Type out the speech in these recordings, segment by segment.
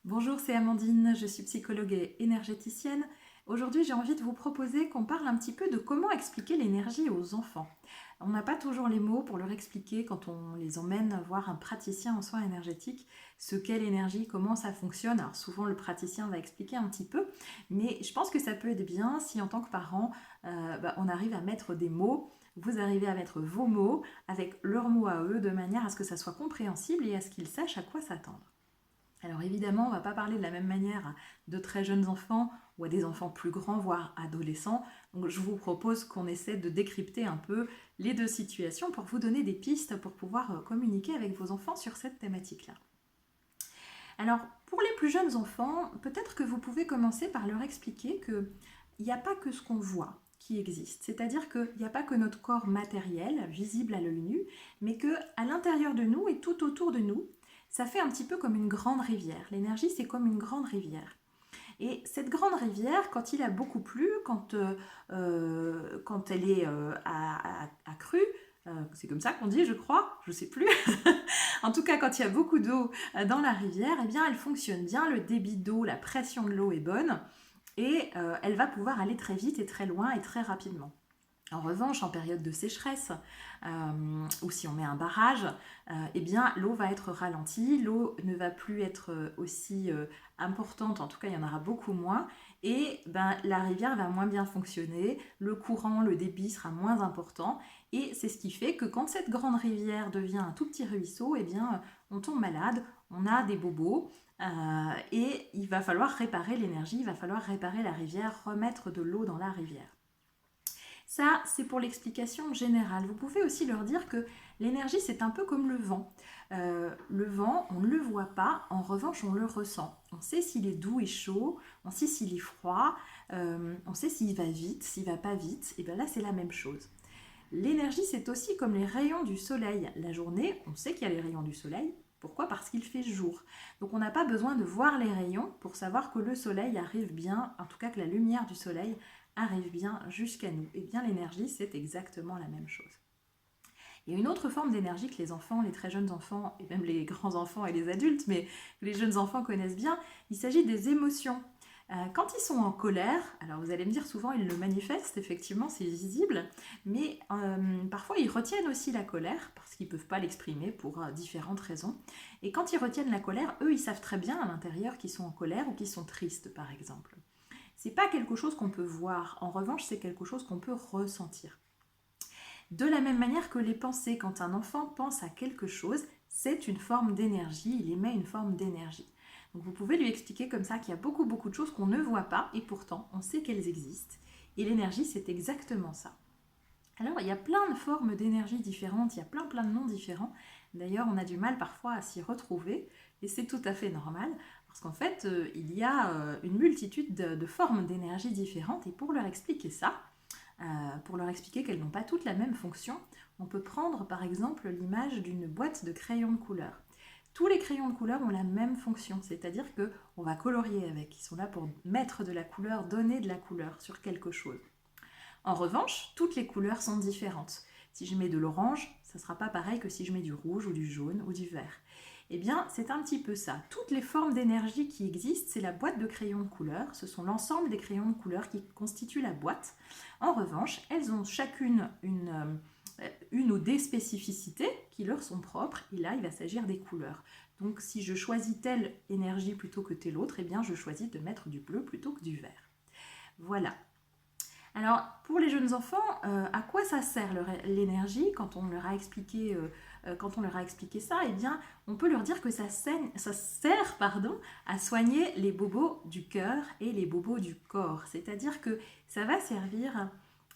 Bonjour, c'est Amandine, je suis psychologue et énergéticienne. Aujourd'hui, j'ai envie de vous proposer qu'on parle un petit peu de comment expliquer l'énergie aux enfants. On n'a pas toujours les mots pour leur expliquer quand on les emmène voir un praticien en soins énergétiques, ce qu'est l'énergie, comment ça fonctionne. Alors souvent, le praticien va expliquer un petit peu, mais je pense que ça peut être bien si en tant que parent, on arrive à mettre des mots. Vous arrivez à mettre vos mots avec leurs mots à eux de manière à ce que ça soit compréhensible et à ce qu'ils sachent à quoi s'attendre. Alors évidemment, on ne va pas parler de la même manière à de très jeunes enfants ou à des enfants plus grands, voire adolescents. Donc je vous propose qu'on essaie de décrypter un peu les deux situations pour vous donner des pistes pour pouvoir communiquer avec vos enfants sur cette thématique-là. Alors pour les plus jeunes enfants, peut-être que vous pouvez commencer par leur expliquer qu'il n'y a pas que ce qu'on voit qui existe. C'est-à-dire qu'il n'y a pas que notre corps matériel, visible à l'œil nu, mais qu'à l'intérieur de nous et tout autour de nous, ça fait un petit peu comme une grande rivière. L'énergie, c'est comme une grande rivière. Et cette grande rivière, quand il a beaucoup plu, quand elle est à crue, c'est comme ça qu'on dit, je crois, je ne sais plus. En tout cas, quand il y a beaucoup d'eau dans la rivière, eh bien, elle fonctionne bien, le débit d'eau, la pression de l'eau est bonne, et elle va pouvoir aller très vite et très loin et très rapidement. En revanche, en période de sécheresse, ou si on met un barrage, eh bien l'eau va être ralentie, l'eau ne va plus être aussi importante, en tout cas il y en aura beaucoup moins, et la rivière va moins bien fonctionner, le courant, le débit sera moins important, et c'est ce qui fait que quand cette grande rivière devient un tout petit ruisseau, eh bien on tombe malade, on a des bobos, et il va falloir réparer l'énergie, il va falloir réparer la rivière, remettre de l'eau dans la rivière. Ça, c'est pour l'explication générale. Vous pouvez aussi leur dire que l'énergie, c'est un peu comme le vent. Le vent, on ne le voit pas, en revanche, on le ressent. On sait s'il est doux et chaud, on sait s'il est froid, on sait s'il va vite, s'il va pas vite. Et bien là, c'est la même chose. L'énergie, c'est aussi comme les rayons du soleil. La journée, on sait qu'il y a les rayons du soleil. Pourquoi? Parce qu'il fait jour. Donc on n'a pas besoin de voir les rayons pour savoir que le soleil arrive bien, en tout cas que la lumière du soleil arrive bien jusqu'à nous. Et bien l'énergie, c'est exactement la même chose. Il y a une autre forme d'énergie que les enfants, les très jeunes enfants, et même les grands enfants et les adultes, mais que les jeunes enfants connaissent bien, il s'agit des émotions. Quand ils sont en colère, alors vous allez me dire souvent ils le manifestent, effectivement c'est visible, mais parfois ils retiennent aussi la colère parce qu'ils ne peuvent pas l'exprimer pour différentes raisons. Et quand ils retiennent la colère, eux ils savent très bien à l'intérieur qu'ils sont en colère ou qu'ils sont tristes par exemple. C'est pas quelque chose qu'on peut voir, en revanche c'est quelque chose qu'on peut ressentir. De la même manière que les pensées, quand un enfant pense à quelque chose, c'est une forme d'énergie, il émet une forme d'énergie. Donc vous pouvez lui expliquer comme ça qu'il y a beaucoup de choses qu'on ne voit pas et pourtant on sait qu'elles existent. Et l'énergie, c'est exactement ça. Alors il y a plein de formes d'énergie différentes, il y a plein de noms différents. D'ailleurs on a du mal parfois à s'y retrouver et c'est tout à fait normal parce qu'en fait il y a une multitude de formes d'énergie différentes et pour leur expliquer ça, pour leur expliquer qu'elles n'ont pas toutes la même fonction, on peut prendre par exemple l'image d'une boîte de crayons de couleur. Tous les crayons de couleur ont la même fonction, c'est-à-dire qu'on va colorier avec. Ils sont là pour mettre de la couleur, donner de la couleur sur quelque chose. En revanche, toutes les couleurs sont différentes. Si je mets de l'orange, ça ne sera pas pareil que si je mets du rouge ou du jaune ou du vert. Eh bien, c'est un petit peu ça. Toutes les formes d'énergie qui existent, c'est la boîte de crayons de couleur. Ce sont l'ensemble des crayons de couleur qui constituent la boîte. En revanche, elles ont chacune une ou des spécificités qui leur sont propres. Et là, il va s'agir des couleurs. Donc, si je choisis telle énergie plutôt que telle autre, eh bien, je choisis de mettre du bleu plutôt que du vert. Voilà. Alors, pour les jeunes enfants, à quoi ça sert l'énergie quand on leur a expliqué ça? Eh bien, on peut leur dire que ça sert à soigner les bobos du cœur et les bobos du corps. C'est-à-dire que ça va servir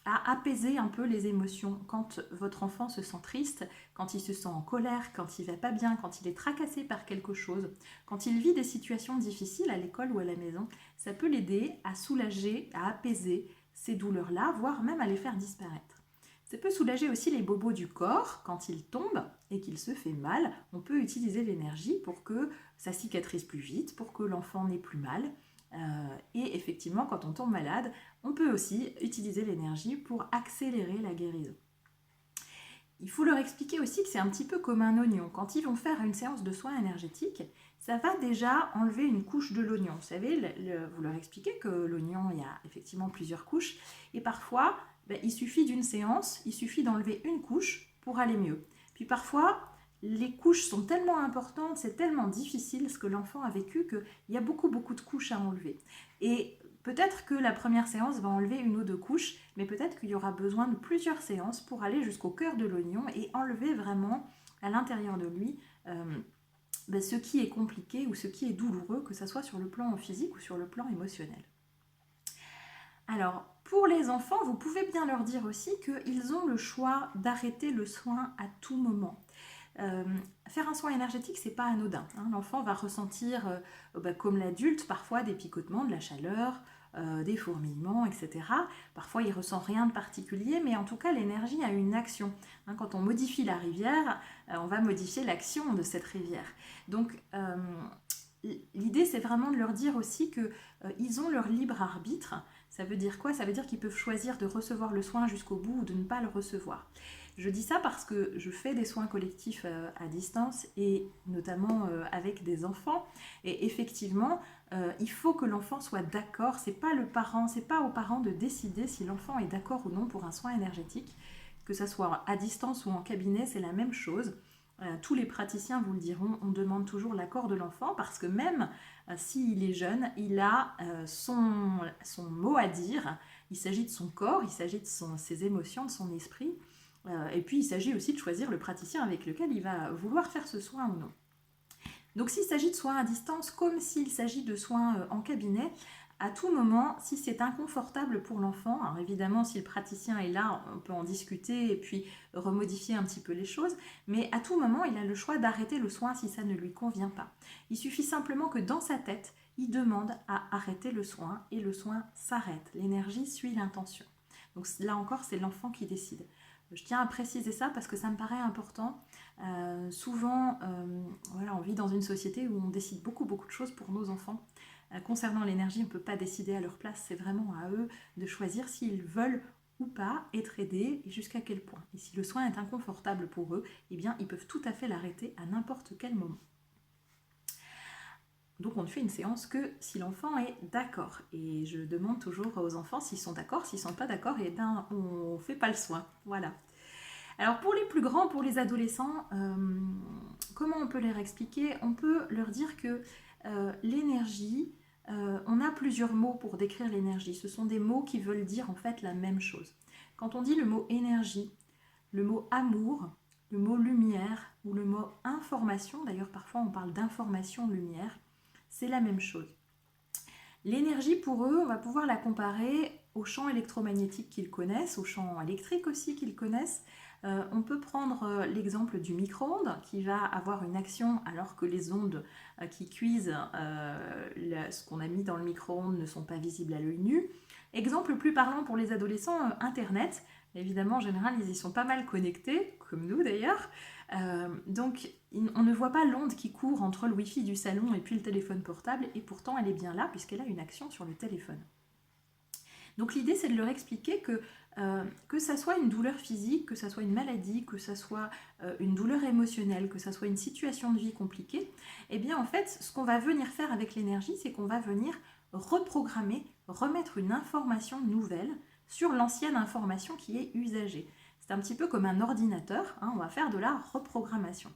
à apaiser un peu les émotions. Quand votre enfant se sent triste, quand il se sent en colère, quand il va pas bien, quand il est tracassé par quelque chose, quand il vit des situations difficiles à l'école ou à la maison, ça peut l'aider à soulager, à apaiser ces douleurs-là, voire même à les faire disparaître. Ça peut soulager aussi les bobos du corps quand il tombe et qu'il se fait mal. On peut utiliser l'énergie pour que ça cicatrise plus vite, pour que l'enfant n'ait plus mal. Et effectivement, quand on tombe malade, on peut aussi utiliser l'énergie pour accélérer la guérison. Il faut leur expliquer aussi que c'est un petit peu comme un oignon. Quand ils vont faire une séance de soins énergétiques, ça va déjà enlever une couche de l'oignon. Vous savez, vous leur expliquez que l'oignon, il y a effectivement plusieurs couches. Et parfois, il suffit d'une séance, il suffit d'enlever une couche pour aller mieux. Puis parfois, les couches sont tellement importantes, c'est tellement difficile ce que l'enfant a vécu qu'il y a beaucoup de couches à enlever. Et peut-être que la première séance va enlever une ou deux couches, mais peut-être qu'il y aura besoin de plusieurs séances pour aller jusqu'au cœur de l'oignon et enlever vraiment à l'intérieur de lui ce qui est compliqué ou ce qui est douloureux, que ce soit sur le plan physique ou sur le plan émotionnel. Alors, pour les enfants, vous pouvez bien leur dire aussi qu'ils ont le choix d'arrêter le soin à tout moment. Faire un soin énergétique, c'est pas anodin. L'enfant va ressentir, comme l'adulte, parfois des picotements, de la chaleur, des fourmillements, etc. Parfois, il ressent rien de particulier, mais en tout cas, l'énergie a une action. Quand on modifie la rivière, on va modifier l'action de cette rivière. Donc, l'idée, c'est vraiment de leur dire aussi qu'ils ont leur libre arbitre. Ça veut dire quoi? Ça veut dire qu'ils peuvent choisir de recevoir le soin jusqu'au bout ou de ne pas le recevoir. Je dis ça parce que je fais des soins collectifs à distance et notamment avec des enfants. Et effectivement, il faut que l'enfant soit d'accord. C'est pas aux parents de décider si l'enfant est d'accord ou non pour un soin énergétique. Que ça soit à distance ou en cabinet, c'est la même chose. Tous les praticiens vous le diront, on demande toujours l'accord de l'enfant parce que même s'il est jeune, il a son mot à dire. Il s'agit de son corps, il s'agit de ses émotions, de son esprit. Et puis il s'agit aussi de choisir le praticien avec lequel il va vouloir faire ce soin ou non. Donc s'il s'agit de soins à distance, comme s'il s'agit de soins en cabinet, à tout moment, si c'est inconfortable pour l'enfant, alors évidemment si le praticien est là, on peut en discuter et puis remodifier un petit peu les choses, mais à tout moment, il a le choix d'arrêter le soin si ça ne lui convient pas. Il suffit simplement que dans sa tête, il demande à arrêter le soin et le soin s'arrête. L'énergie suit l'intention. Donc là encore, c'est l'enfant qui décide. Je tiens à préciser ça parce que ça me paraît important. Souvent, on vit dans une société où on décide beaucoup de choses pour nos enfants. Concernant l'énergie, on ne peut pas décider à leur place. C'est vraiment à eux de choisir s'ils veulent ou pas être aidés et jusqu'à quel point. Et si le soin est inconfortable pour eux, eh bien, ils peuvent tout à fait l'arrêter à n'importe quel moment. Donc on ne fait une séance que si l'enfant est d'accord. Et je demande toujours aux enfants s'ils sont d'accord. S'ils ne sont pas d'accord, eh bien, on ne fait pas le soin. Voilà. Alors pour les plus grands, pour les adolescents, comment on peut leur expliquer? On peut leur dire que l'énergie, on a plusieurs mots pour décrire l'énergie. Ce sont des mots qui veulent dire en fait la même chose. Quand on dit le mot énergie, le mot amour, le mot lumière ou le mot information, d'ailleurs parfois on parle d'information lumière, c'est la même chose. L'énergie pour eux, on va pouvoir la comparer au champ électromagnétique qu'ils connaissent, au champ électrique aussi qu'ils connaissent. On peut prendre l'exemple du micro-ondes qui va avoir une action alors que les ondes qui cuisent ce qu'on a mis dans le micro-ondes ne sont pas visibles à l'œil nu. Exemple plus parlant pour les adolescents, Internet. Évidemment, en général, ils y sont pas mal connectés, comme nous d'ailleurs. Donc, on ne voit pas l'onde qui court entre le Wi-Fi du salon et puis le téléphone portable, et pourtant elle est bien là puisqu'elle a une action sur le téléphone. Donc l'idée, c'est de leur expliquer que ça soit une douleur physique, que ça soit une maladie, que ça soit une douleur émotionnelle, que ça soit une situation de vie compliquée, eh bien en fait, ce qu'on va venir faire avec l'énergie, c'est qu'on va venir reprogrammer, remettre une information nouvelle sur l'ancienne information qui est usagée. C'est un petit peu comme un ordinateur, on va faire de la reprogrammation.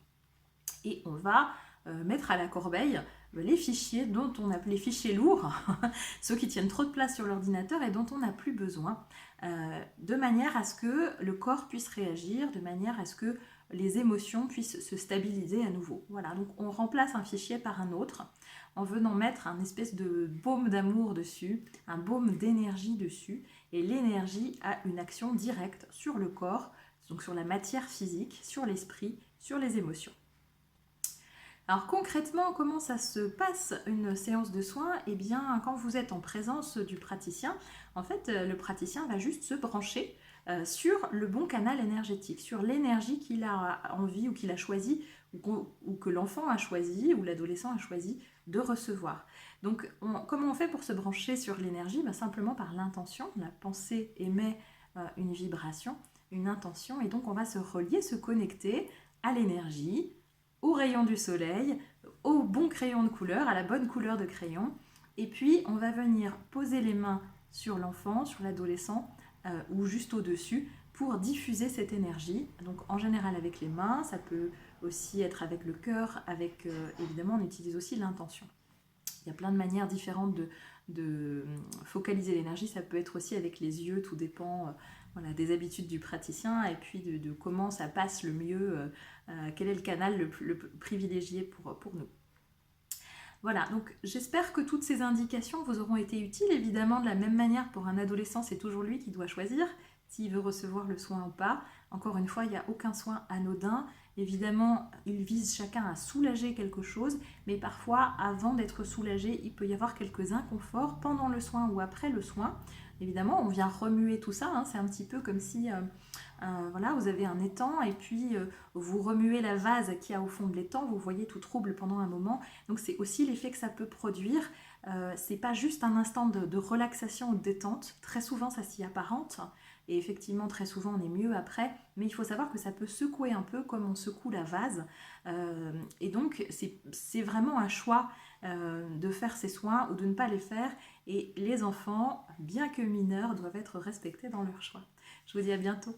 Et on va mettre à la corbeille les fichiers dont on a les fichiers lourds, ceux qui tiennent trop de place sur l'ordinateur et dont on n'a plus besoin, de manière à ce que le corps puisse réagir, de manière à ce que les émotions puissent se stabiliser à nouveau. Voilà, donc on remplace un fichier par un autre en venant mettre un espèce de baume d'amour dessus, un baume d'énergie dessus, et l'énergie a une action directe sur le corps, donc sur la matière physique, sur l'esprit, sur les émotions. Alors concrètement, comment ça se passe une séance de soins? Eh bien, quand vous êtes en présence du praticien, en fait, le praticien va juste se brancher sur le bon canal énergétique, sur l'énergie qu'il a envie ou qu'il a choisi, ou que l'enfant a choisi, ou l'adolescent a choisi de recevoir. Donc, comment on fait pour se brancher sur l'énergie? Simplement par l'intention. La pensée émet une vibration, une intention, et donc on va se relier, se connecter à l'énergie, au rayon du soleil, au bon crayon de couleur, à la bonne couleur de crayon. Et puis, on va venir poser les mains sur l'enfant, sur l'adolescent, ou juste au-dessus, pour diffuser cette énergie. Donc, en général, avec les mains, ça peut aussi être avec le cœur, avec, évidemment, on utilise aussi l'intention. Il y a plein de manières différentes de focaliser l'énergie. Ça peut être aussi avec les yeux, tout dépend voilà, des habitudes du praticien et puis de comment ça passe le mieux, quel est le canal le privilégié pour nous. Voilà, donc j'espère que toutes ces indications vous auront été utiles. Évidemment, de la même manière, pour un adolescent, c'est toujours lui qui doit choisir s'il veut recevoir le soin ou pas. Encore une fois, il n'y a aucun soin anodin. Évidemment, ils visent chacun à soulager quelque chose, mais parfois, avant d'être soulagé, il peut y avoir quelques inconforts pendant le soin ou après le soin. Évidemment, on vient remuer tout ça, hein. C'est un petit peu comme si voilà, vous avez un étang et puis vous remuez la vase qu'il y a au fond de l'étang, vous voyez tout trouble pendant un moment. Donc c'est aussi l'effet que ça peut produire. C'est pas juste un instant de relaxation ou de détente, très souvent ça s'y apparente. Et effectivement, très souvent, on est mieux après. Mais il faut savoir que ça peut secouer un peu comme on secoue la vase. Et donc, c'est vraiment un choix de faire ces soins ou de ne pas les faire. Et les enfants, bien que mineurs, doivent être respectés dans leur choix. Je vous dis à bientôt.